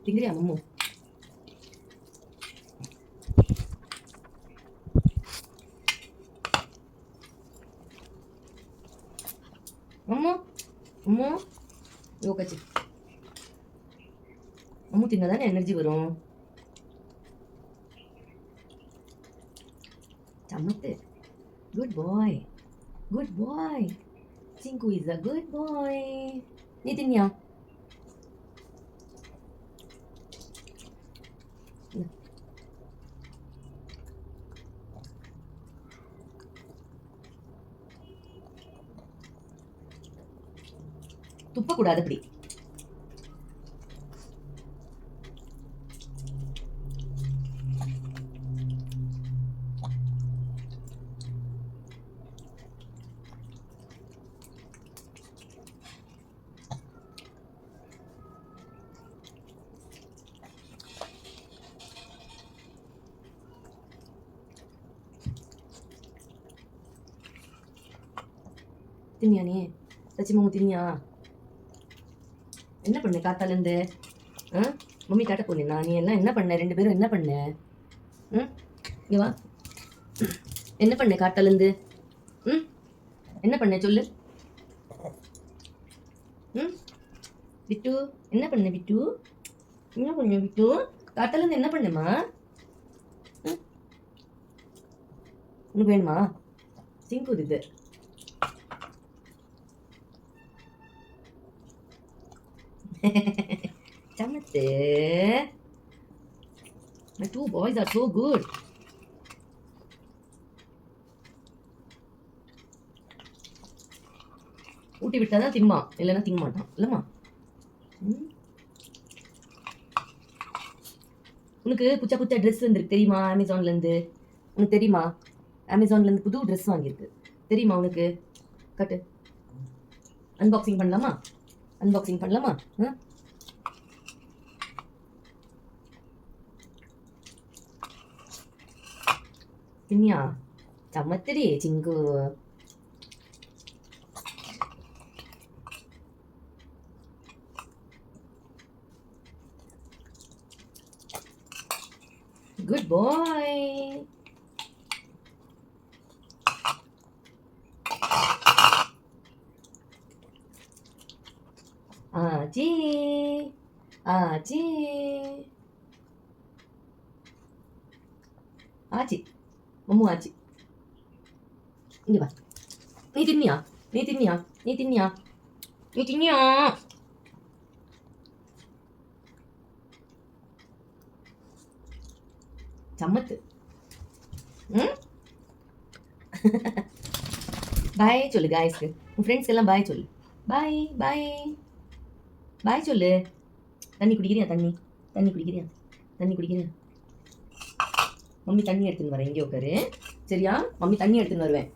திங்கிறியா மம்மு? மம்மு மம்மு யோகாச்சு. மம்மு தின்னா தானே எனர்ஜி வரும். சமத்து. Good boy, good boy. Singu is a good boy. நீ தின்னியா? துப்பக்கூடாது அப்படி. தின்னியா நீ? சச்சி மம்மு தின்னியா? என்ன பண்ண காத்தாலேருந்து? மம்மி காட்ட போனேன்னா நீ எல்லாம் என்ன பண்ண? 2 பேரும் என்ன பண்ண? இங்க வா. என்ன பண்ண காத்தாலேருந்து? என்ன பண்ண சொல்லு. விட்டு என்ன பண்ண? விட்டு என்ன பண்ண? விட்டு காத்தாலேருந்து என்ன பண்ணமா? உனக்கு வேணுமா? சிங்கு இது. சமத்து. My 2 boys are so good. ஊட்டி விட்டாதான் திம்மா, இல்லைன்னா திங்க மாட்டான். இல்லம்மா? உனக்கு புச்சா புச்சா ட்ரெஸ் வந்துருக்கு தெரியுமா? அமேசான்லேருந்து. உனக்கு தெரியுமா? அமேசான்லேருந்து புது ட்ரெஸ் வாங்கியிருக்கு தெரியுமா உனக்கு? கட்டு. அன்பாக்சிங் பண்ணலாமா? அன்பாக்சிங் பண்ணலாமா? தின்னியா? சமத்துடி சிங்கு. குட் பாய். ஆச்சி ஆச்சி ஆச்சி மம்மு ஆச்சி. இங்க வா. நீ தின்னியா? நீ தின்னியா? நீ தின்னியா? நீ தின்னியா? சம்மத்து. பாய் சொல்லு காய்ஸ்க்கு. உன் ஃப்ரெண்ட்ஸ் எல்லாம் பாய் சொல்லு. பாய் பாய் பாய் சொல்லு. தண்ணி குடிக்கிறியா? தண்ணி குடிக்கிறியா? தண்ணி குடிக்கிறியா? மம்மி தண்ணி எடுத்துன்னு வரேன். இங்கே உட்காரு சரியா? மம்மி தண்ணி எடுத்துன்னு வருவேன்.